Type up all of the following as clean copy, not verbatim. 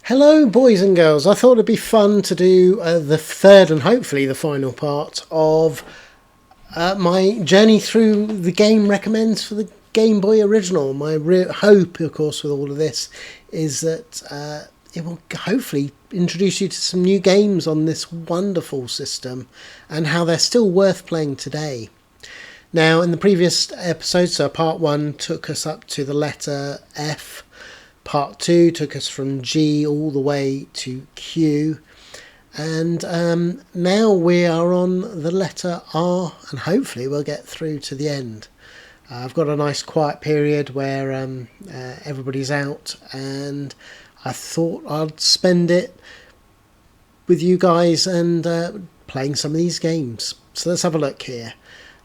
Hello, boys and girls. I thought it'd be fun to do the third and hopefully the final part of my journey through the game recommends for the Game Boy original. My hope, of course, with all of this is that it will hopefully introduce you to some new games on this wonderful system and how they're still worth playing today. Now, in the previous episode, so part 1 took us up to the letter F. Part 2 took us from G all the way to Q, and now we are on the letter R, and hopefully we'll get through to the end. I've got a nice quiet period where everybody's out, and I thought I'd spend it with you guys and playing some of these games. So let's have a look here.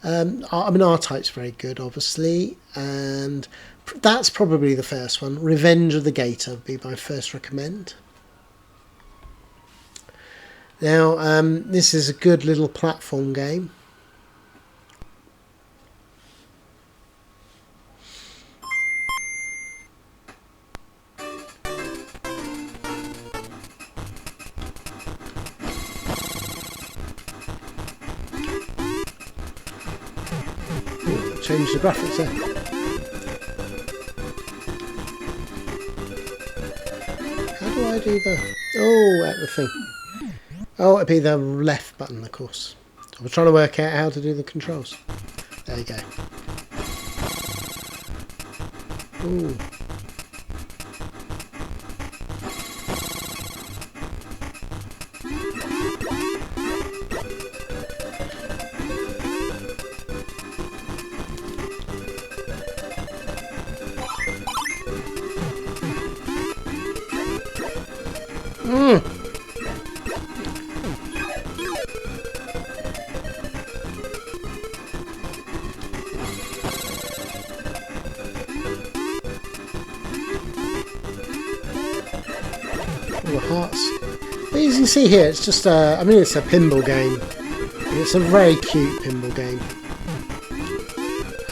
R-Type's very good, obviously, and that's probably the first one. Revenge of the Gator would be my first recommend. Now, this is a good little platform game. Ooh, change the graphics there. I do at the thing. Oh, it'd be the left button, of course. I was trying to work out how to do the controls. There you go. Ooh. All the hearts. But as you can see here, it's just it's a pinball game. It's a very cute pinball game.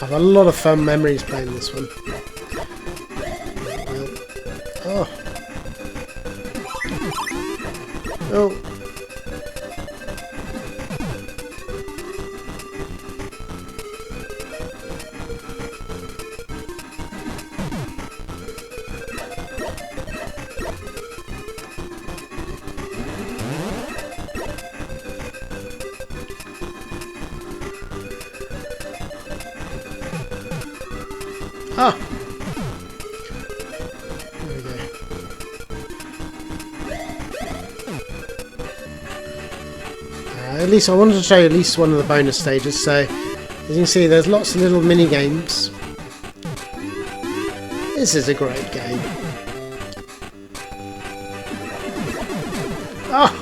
I have a lot of fun memories playing this one. Oh. Oh. Ah! There we go. At least I wanted to show you at least one of the bonus stages. So, as you can see, there's lots of little mini games. This is a great game. Ah!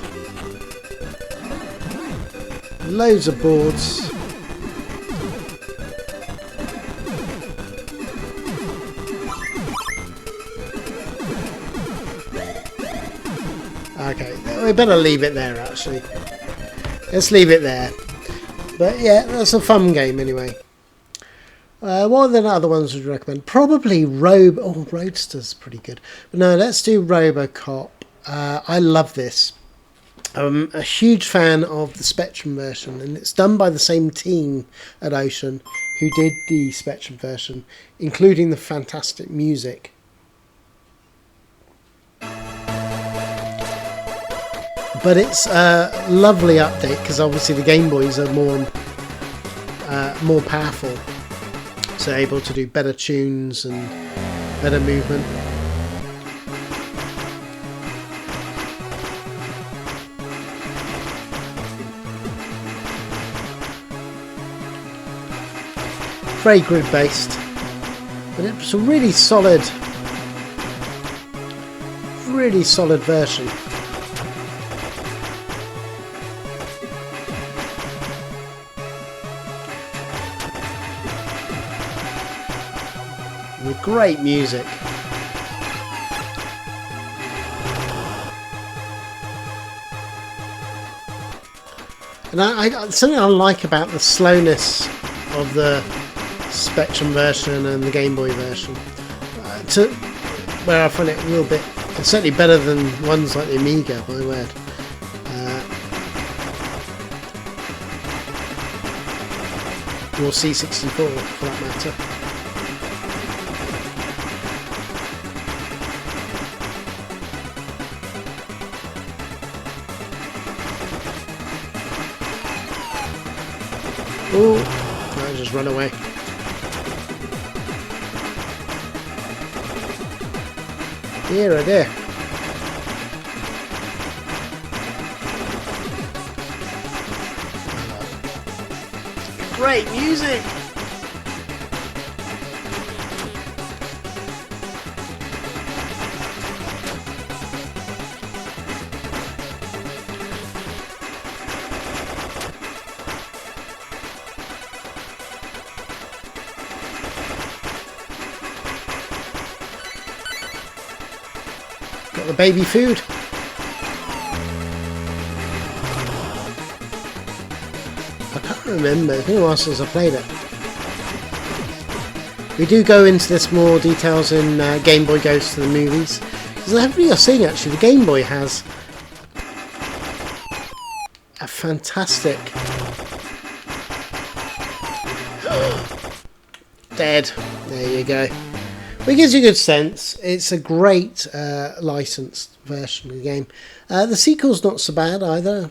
Loads of boards. Okay, we better leave it there actually. Let's leave it there. But yeah, that's a fun game anyway. What are the other ones would you recommend? Probably Roadster's pretty good. But no, let's do Robocop. I love this. I'm a huge fan of the Spectrum version, and it's done by the same team at Ocean who did the Spectrum version, including the fantastic music. But it's a lovely update because obviously the Game Boys are more powerful, so able to do better tunes and better movement. Very grid based, but it's a really solid version. With great music. And something I like about the slowness of the Spectrum version and the Game Boy version, to where I find it a little bit It's certainly better than ones like the Amiga, my word. Or C64 for that matter. Oh, I just run away. Dear, oh dear. Great music! Got the baby food. I can't remember. It's been a while since I played it. We do go into this more details in Game Boy Goes to the Movies. Because everybody you're seeing, actually, the Game Boy has a fantastic... Dead. There you go. But it gives you a good sense. It's a great licensed version of the game. The sequel's not so bad either.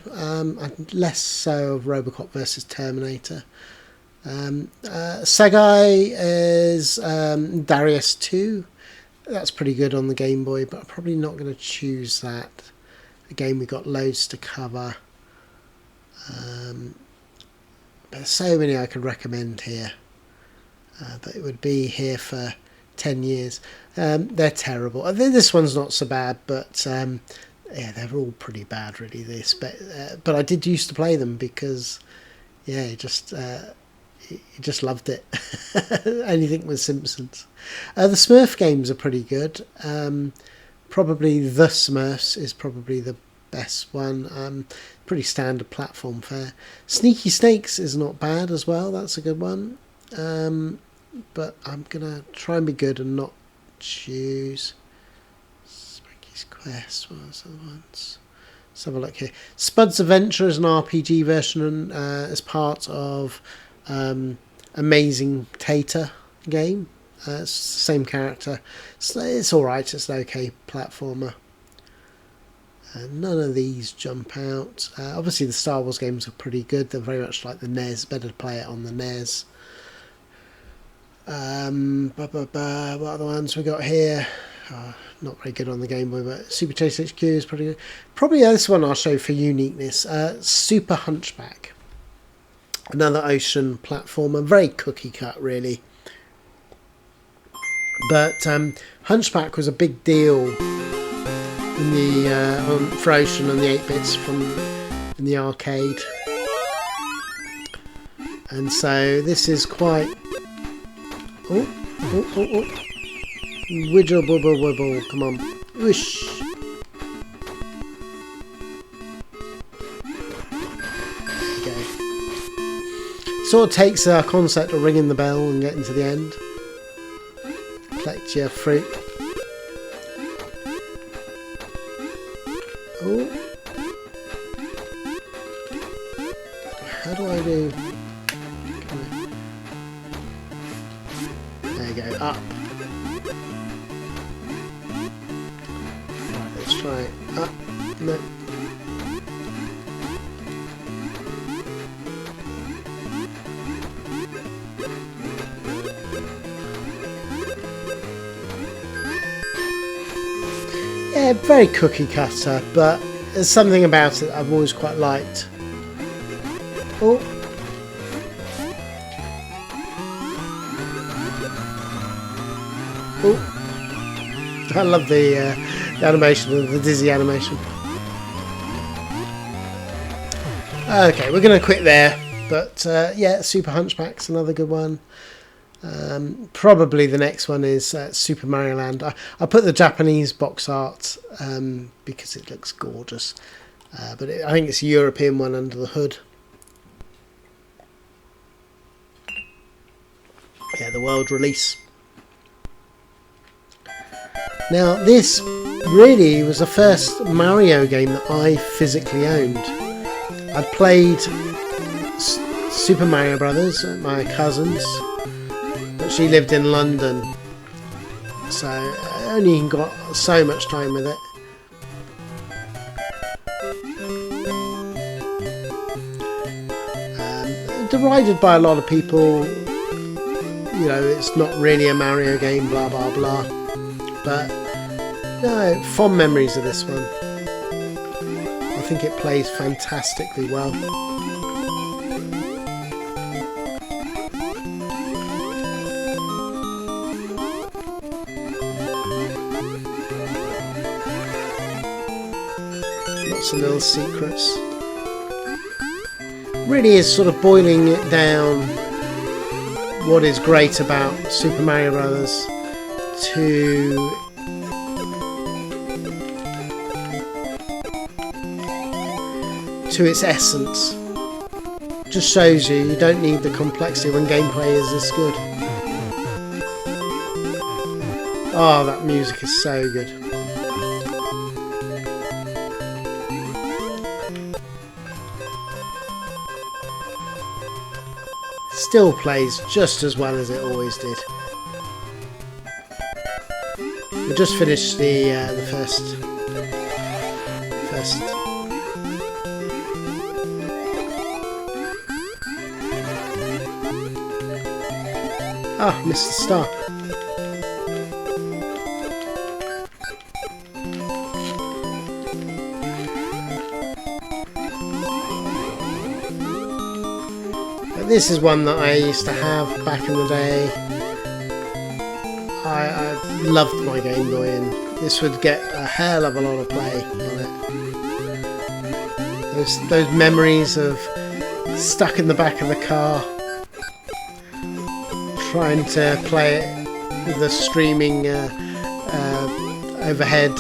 Less so of Robocop versus Terminator. Sagai is Darius 2. That's pretty good on the Game Boy, but I'm probably not going to choose that. Again, we've got loads to cover. But there's so many I could recommend here. But it would be here for 10 years. They're terrible. This one's not so bad, but yeah, they're all pretty bad really, this. But I did used to play them because, yeah, you just loved it. Anything with Simpsons. The Smurf games are pretty good. Probably The Smurfs is probably the best one. Pretty standard platform fare. Sneaky Snakes is not bad as well. That's a good one. But I'm gonna try and be good and not choose Spanky's Quest. What was the ones? Let's have a look here. Spud's Adventure is an RPG version as part of Amazing Tater game. It's the same character. It's alright. It's an okay platformer. None of these jump out. Obviously the Star Wars games are pretty good. They're very much like the NES. Better to play it on the NES. What other ones we got here? Not very good on the Game Boy, but Super Chase HQ is pretty good. Probably this one I'll show for uniqueness. Super Hunchback. Another ocean platformer. Very cookie cut, really. But Hunchback was a big deal in the for Ocean and the 8-bits in the arcade. And so this is quite... Oh. Wiggle, wibble, wibble. Come on. Whoosh. Okay. Sort of takes a concept of ringing the bell and getting to the end. Collect your fruit. Oh. How do I do... There you go, up. Right, let's try it. Up. No. Yeah, very cookie cutter, but there's something about it I've always quite liked. Oh. Oh. I love the animation, the dizzy animation. Okay, we're going to quit there, but yeah, Super Hunchback's another good one. Probably the next one is Super Mario Land. I put the Japanese box art because it looks gorgeous, but I think it's a European one under the hood. Yeah, the world release. Now this really was the first Mario game that I physically owned. I'd played Super Mario Brothers at my cousin's, but she lived in London, so I only got so much time with it. Derided by a lot of people, you know, it's not really a Mario game, blah blah blah, but no, fond memories of this one. I think it plays fantastically well. Lots of little secrets. Really is sort of boiling it down what is great about Super Mario Brothers to its essence. Just shows you don't need the complexity when gameplay is this good. Oh, that music is so good. Still plays just as well as it always did. We just finished the first. Ah, missed the star. This is one that I used to have back in the day. I loved my Game Boy, and this would get a hell of a lot of play on it. Those memories of stuck in the back of the car, trying to play it with the streaming overhead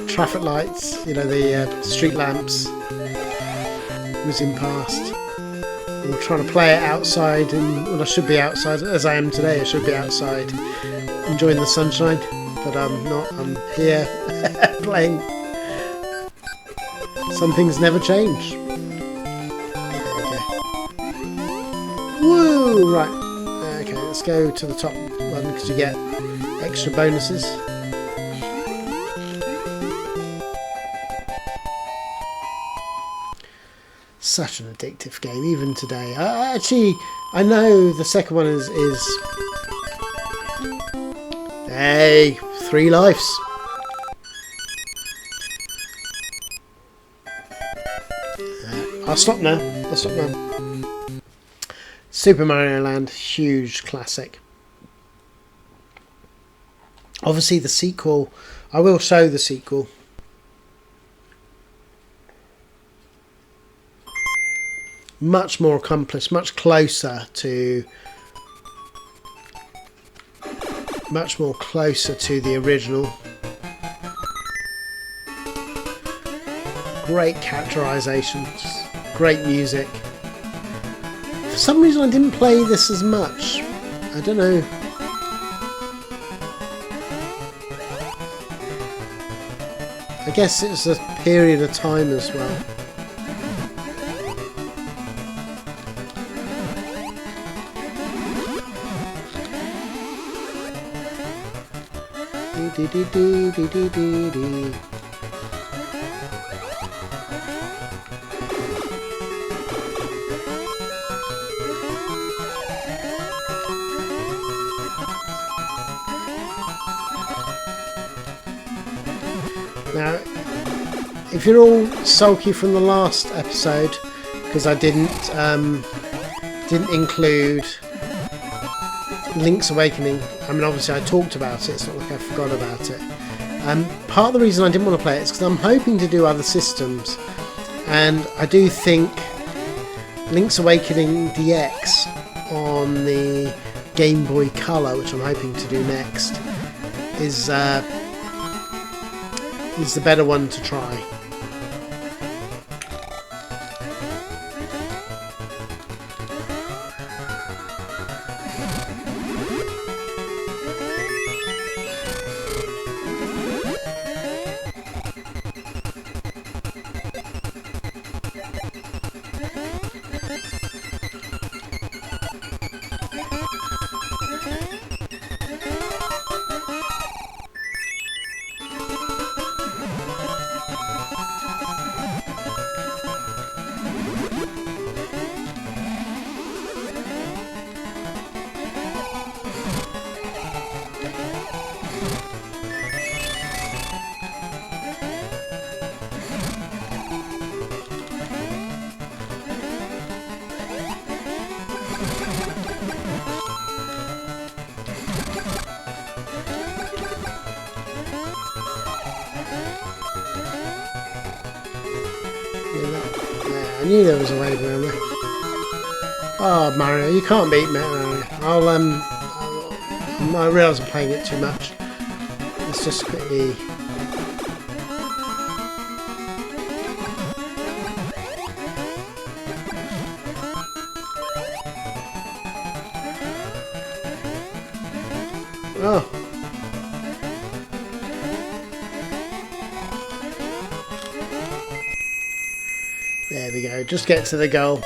traffic lights, you know, the street lamps whizzing past. I'm trying to play it outside, and well, I should be outside as I am today. I should be outside enjoying the sunshine, but I'm not. I'm here playing. Some things never change. Okay. Woo! Right. Okay, let's go to the top one because you get extra bonuses. Such an addictive game, even today. I know the second one is hey, 3 lives. I'll stop now. Super Mario Land, huge classic. Obviously the sequel, I will show the sequel. Much more accomplished, much closer to the original. Great characterizations, great music. For some reason I didn't play this as much. I don't know. I guess it's a period of time as well. Now, if you're all sulky from the last episode because I didn't include Link's Awakening, I mean obviously I talked about it, it's not like I forgot about it. Part of the reason I didn't want to play it is because I'm hoping to do other systems, and I do think Link's Awakening DX on the Game Boy Color, which I'm hoping to do next, is the better one to try. I knew there was a way around there. Oh, Mario, you can't beat Mario. I realise I'm playing it too much. Let's just quickly... Oh. There we go. Just get to the goal.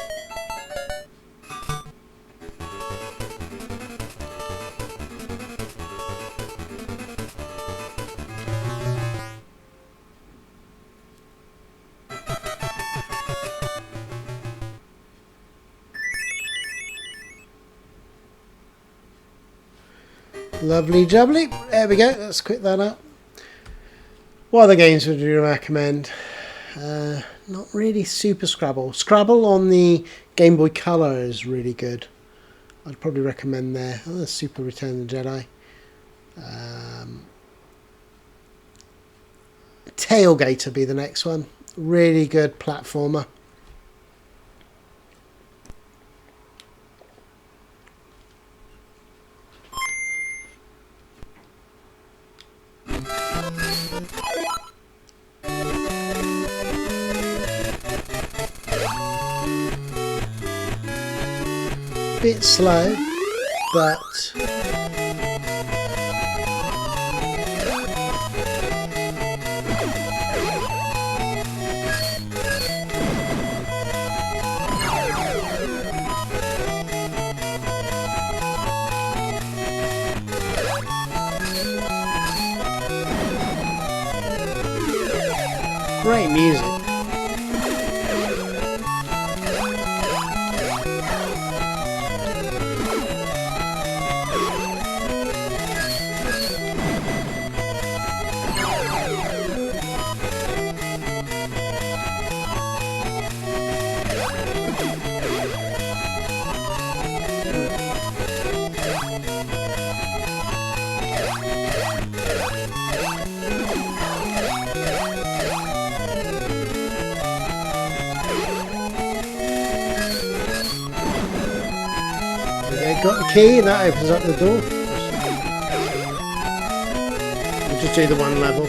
Lovely jubbly. There we go. Let's quit that up. What other games would you recommend? Not really Super Scrabble. Scrabble on the Game Boy Color is really good. I'd probably recommend there. Oh, Super Return of the Jedi. Tailgater be the next one. Really good platformer. Bit slow, but great music. Got the key, and that opens up the door. We'll just do the one level.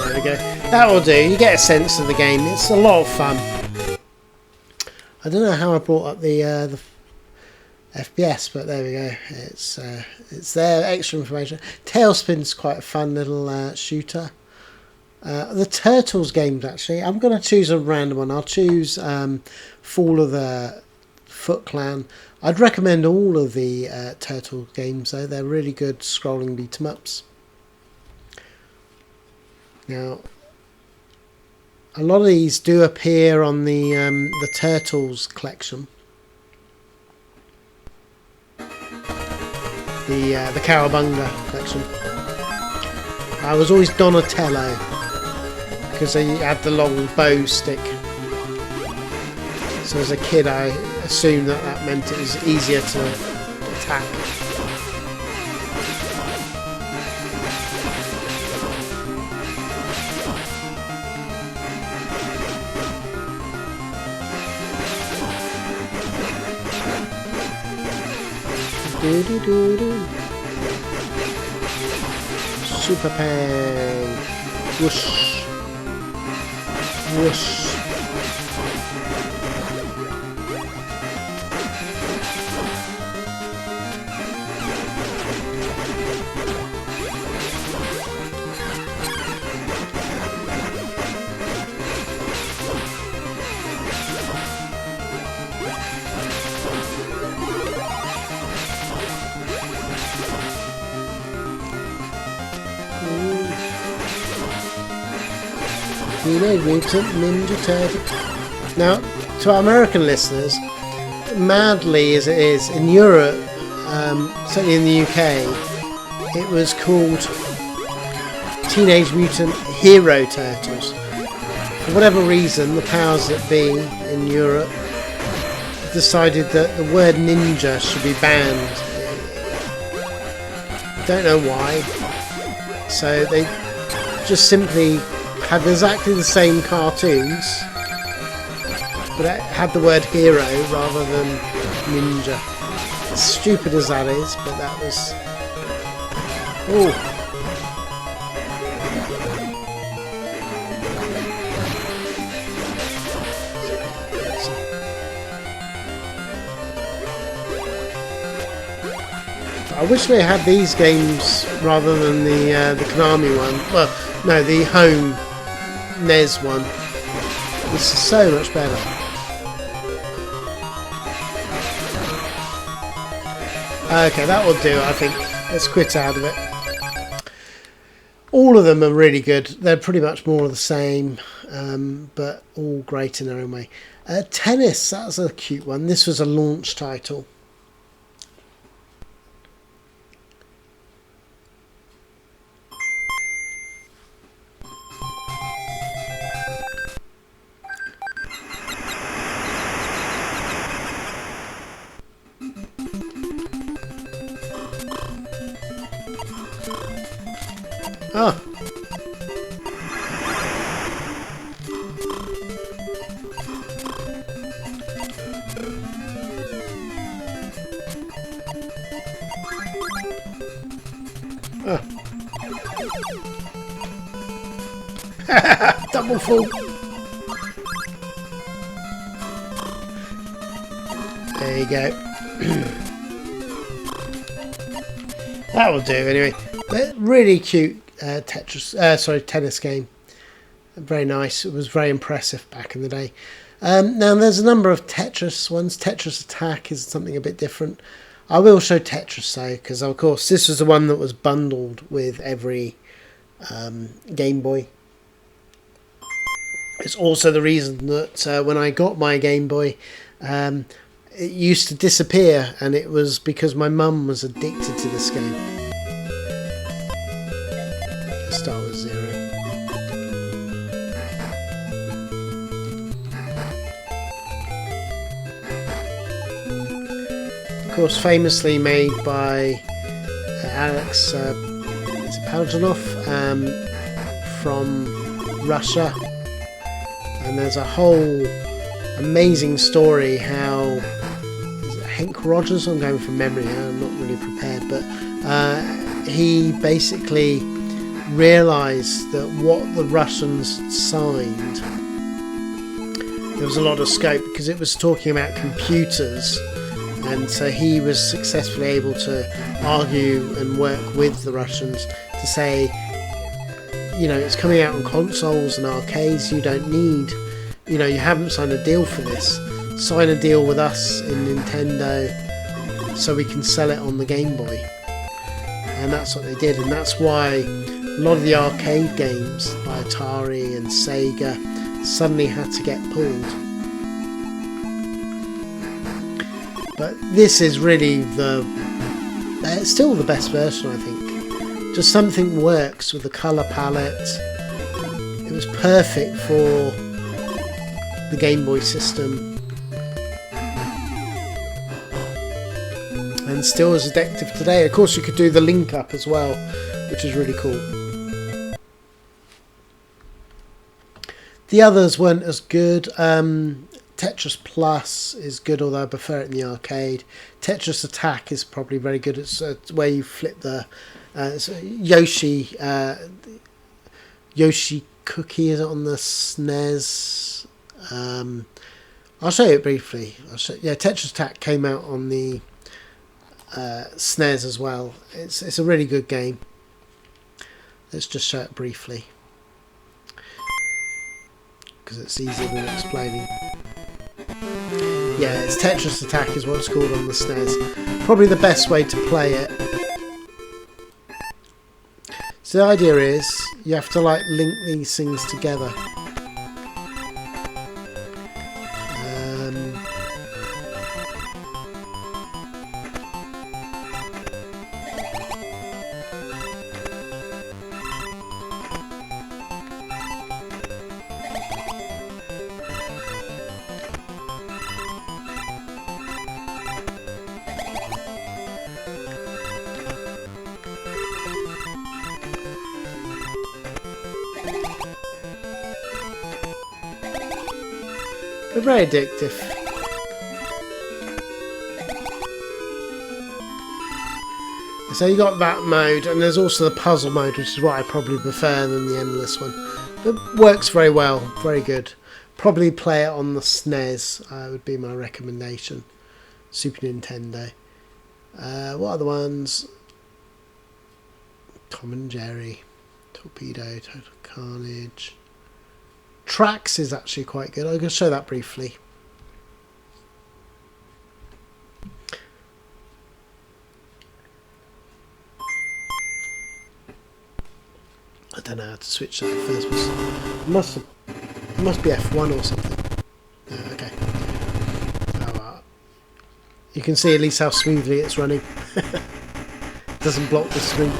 There we go. That will do. You get a sense of the game. It's a lot of fun. I don't know how I brought up the FPS, but there we go. It's there. Extra information. Tailspin's quite a fun little shooter. The Turtles games, actually, I'm going to choose a random one. I'll choose Fall of the Foot Clan. I'd recommend all of the Turtles games, though. They're really good scrolling beat 'em ups. Now, a lot of these do appear on the Turtles collection. The Cowabunga collection. I was always Donatello because he had the long bow stick. So as a kid, I assumed that meant it was easier to attack. Super Pang. Whoosh. Whoosh. Teenage Mutant Ninja Turtle. Now, to our American listeners, madly as it is, in Europe, certainly in the UK, it was called Teenage Mutant Hero Turtles. For whatever reason, the powers that be in Europe decided that the word ninja should be banned. Don't know why. So they just simply had exactly the same cartoons, but it had the word hero rather than ninja. As stupid as that is, but that was... Oh. I wish they had these games rather than the Konami one. Well, no, the home NES one. This is so much better. Okay, that will do, I think. Let's quit out of it. All of them are really good. They're pretty much more of the same, but all great in their own way. Tennis, that's a cute one. This was a launch title. Ah. Ah. Double full. There you go. That will do anyway. But really cute tennis game. Very nice. It was very impressive back in the day. Now there's a number of Tetris ones. Tetris Attack is something a bit different. I will show Tetris though, because of course this was the one that was bundled with every Game Boy. It's also the reason that when I got my Game Boy, it used to disappear, and it was because my mum was addicted to this game. Start with 0. Of course, famously made by Alex Pajitnov from Russia, and there's a whole amazing story how Henk Rogers, I'm going from memory here, I'm not really prepared, but he basically realised that what the Russians signed, there was a lot of scope because it was talking about computers, and so he was successfully able to argue and work with the Russians to say, you know, it's coming out on consoles and arcades, you don't need, you know, you haven't signed a deal for this, sign a deal with us in Nintendo so we can sell it on the Game Boy. And that's what they did, and that's why a lot of the arcade games by Atari and Sega suddenly had to get pulled. But this is really still the best version, I think. Just something works with the colour palette. It was perfect for the Game Boy system. And still as addictive today. Of course you could do the link up as well, which is really cool. The others weren't as good. Tetris Plus is good, although I prefer it in the arcade. Tetris Attack is probably very good. It's where you flip the Yoshi Cookie, is it on the SNES? I'll show you it briefly. Tetris Attack came out on the SNES as well. It's a really good game. Let's just show it briefly because it's easier than explaining. Yeah, it's Tetris Attack is what it's called on the SNES. Probably the best way to play it. So the idea is you have to like link these things together. They're very addictive. So you got that mode, and there's also the puzzle mode, which is what I probably prefer than the endless one. But works very well, very good. Probably play it on the SNES, would be my recommendation. Super Nintendo. What are the ones? Tom and Jerry, Torpedo, Total Carnage. Tracks is actually quite good. I'm going to show that briefly. I don't know how to switch that first person. It must be F1 or something. Oh, okay. So, you can see at least how smoothly it's running. Doesn't block the screen.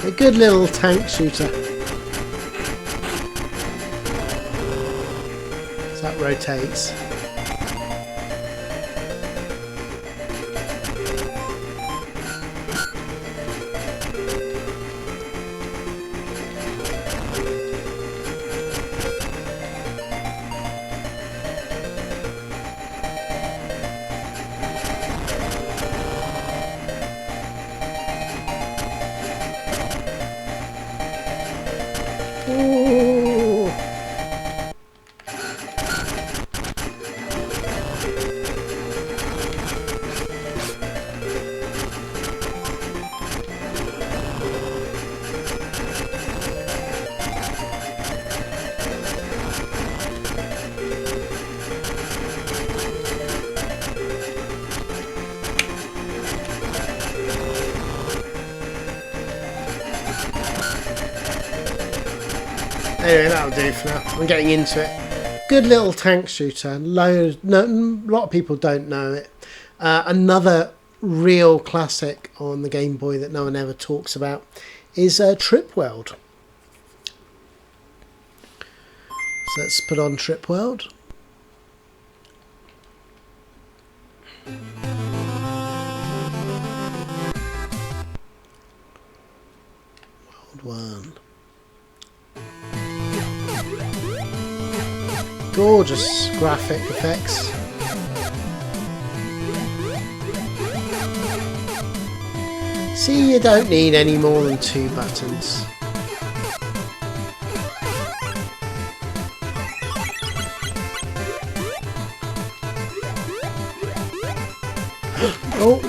A good little tank shooter. So that rotates. Ooh. Anyway, that'll do for now. I'm getting into it. Good little tank shooter. A lot of people don't know it. Another real classic on the Game Boy that no one ever talks about is Trip World. So let's put on Trip World. World 1. Gorgeous graphic effects. See, you don't need any more than 2 buttons. Oh!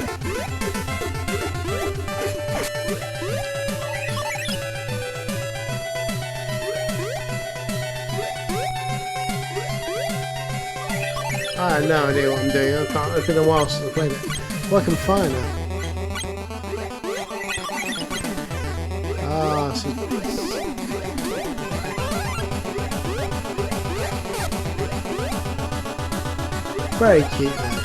I have no idea what I'm doing. It's been a while since I played it. Well, I can fire now. Ah, see. Very cute though.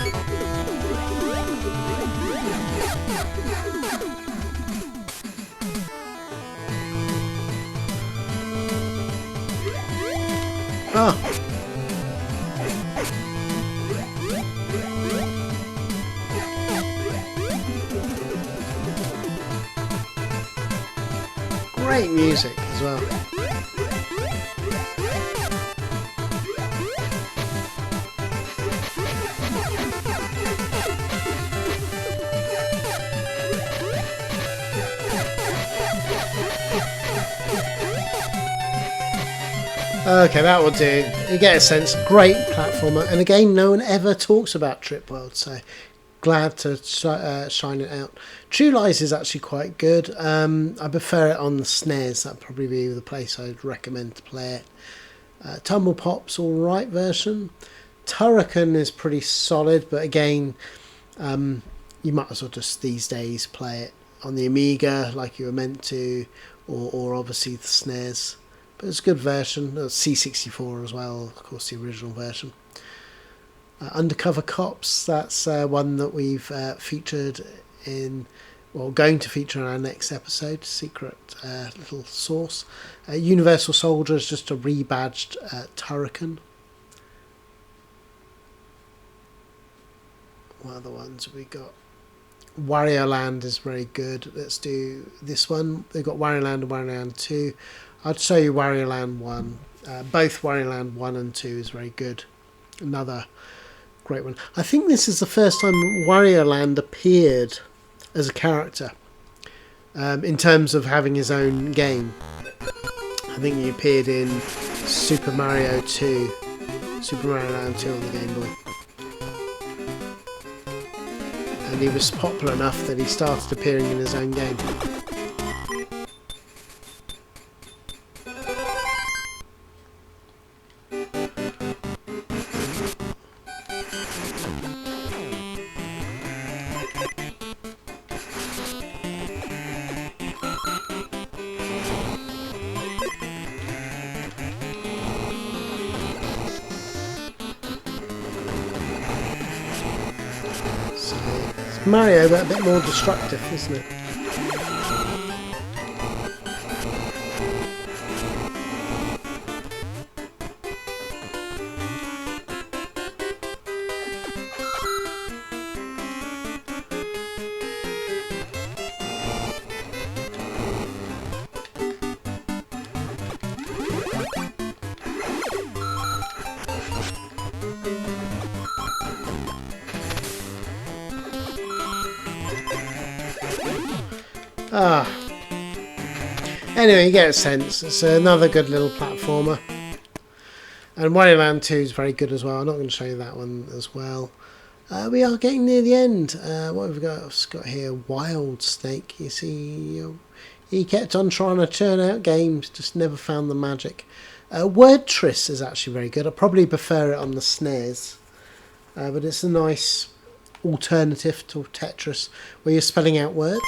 Ah. Great music as well. Okay, that will do. You get a sense. Great platformer, and again, no one ever talks about Trip World, so glad to shine it out. True Lies is actually quite good. I prefer it on the SNES. That'd probably be the place I'd recommend to play it. Tumble Pop's alright version. Turrican is pretty solid, but again, you might as well just these days play it on the Amiga like you were meant to, or obviously the SNES. But it's a good version. C64 as well, of course, the original version. Undercover Cops, that's one that we've featured in, well, going to feature in our next episode, secret little source. Universal Soldier is just a rebadged Turrican. What other ones have we got? Wario Land is very good. Let's do this one. They've got Wario Land and Wario Land 2. I'd show you Wario Land 1 Both Wario Land 1 and 2 is very good. Another great one. I think this is the first time Wario Land appeared as a character in terms of having his own game. I think he appeared in Super Mario 2, Super Mario Land 2 on the Game Boy. And he was popular enough that he started appearing in his own game. Mario, but a bit more destructive, isn't it? Anyway, you get a sense. It's another good little platformer. And Wario Land 2 is very good as well. I'm not going to show you that one as well. We are getting near the end. What have we got? I've got here Wild Snake. You see, he kept on trying to churn out games, just never found the magic. Wordtris is actually very good. I probably prefer it on the SNES. But it's a nice alternative to Tetris where you're spelling out words.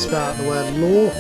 About the word law.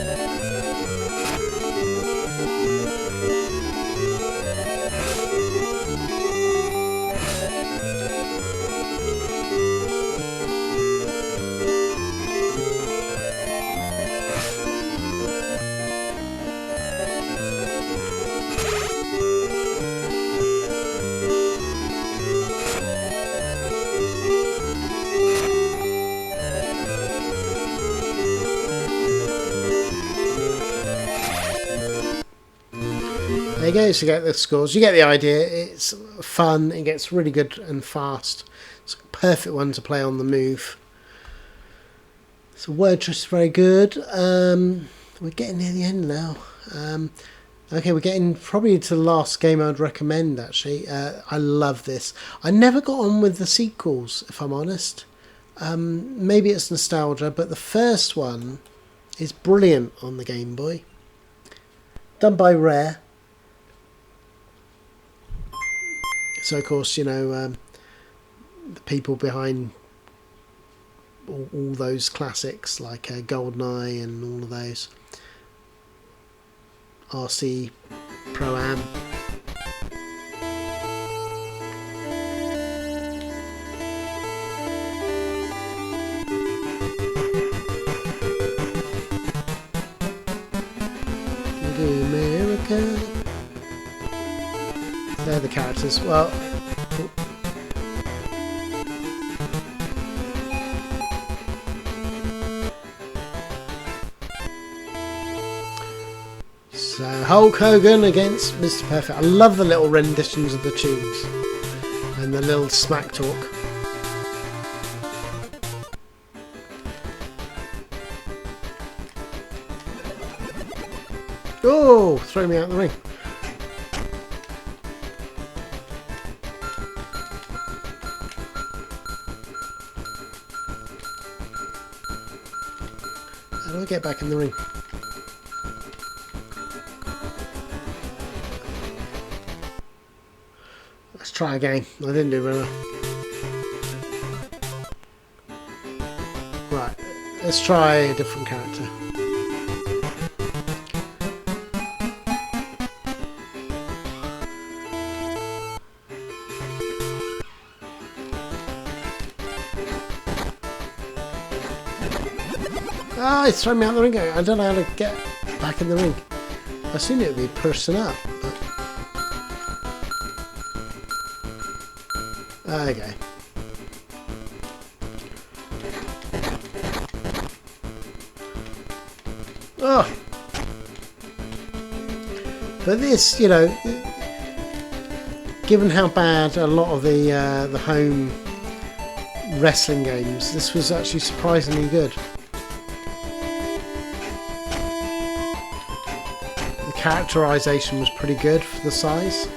There you go, so you get the scores. You get the idea. It's fun, it gets really good and fast. It's a perfect one to play on the move. So Wordtris is very good. We're getting near the end now. Okay, we're getting probably to the last game I'd recommend actually. I love this. I never got on with the sequels, if I'm honest. Maybe it's nostalgia, but the first one is brilliant on the Game Boy. Done by Rare. So of course, you know, the people behind all those classics like GoldenEye and all of those. RC Pro-Am. America. They're the characters. Well, so Hulk Hogan against Mr. Perfect. I love the little renditions of the tunes and the little smack talk. Oh, throw me out the ring. How do I get back in the ring? try again. I didn't do very well. Right, let's try a different character. Ah, it's thrown me out of the ring. I don't know how to get back in the ring. I assume it would be person up. But... okay. Oh. But this, you know, given how bad a lot of the home wrestling games, this was actually surprisingly good. Characterization was pretty good for the size.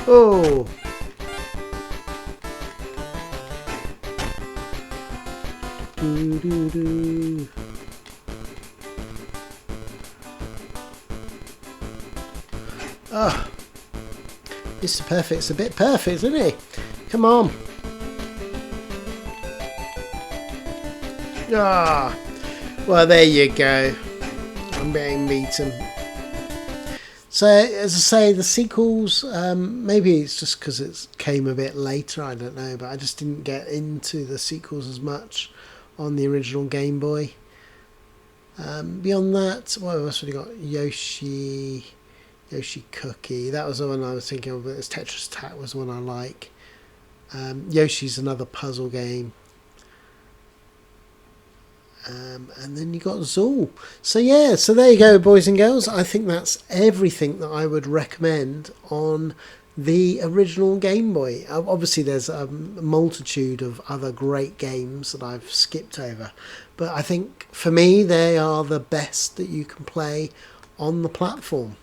Oh! Do, do, do. Oh! Mr. Perfect's a bit perfect, isn't he? Come on! Ah, well, there you go. I'm being beaten. So, as I say, the sequels, maybe it's just because it came a bit later, I don't know, but I just didn't get into the sequels as much on the original Game Boy. Beyond that, what else have we got? Yoshi Cookie. That was the one I was thinking of, but Tetris Attack was the one I like. Yoshi's another puzzle game. And then you got Zool. So yeah, so there you go, boys and girls. I think that's everything that I would recommend on the original Game Boy. Obviously there's a multitude of other great games that I've skipped over, but I think for me they are the best that you can play on the platform.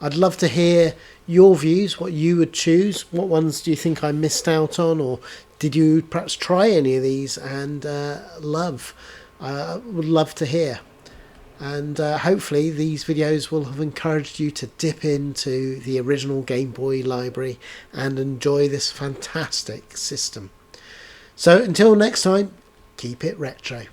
I'd love to hear your views, what you would choose. What ones do you think I missed out on, or did you perhaps try any of these and love? I would love to hear, and hopefully these videos will have encouraged you to dip into the original Game Boy library and enjoy this fantastic system. So until next time, keep it retro.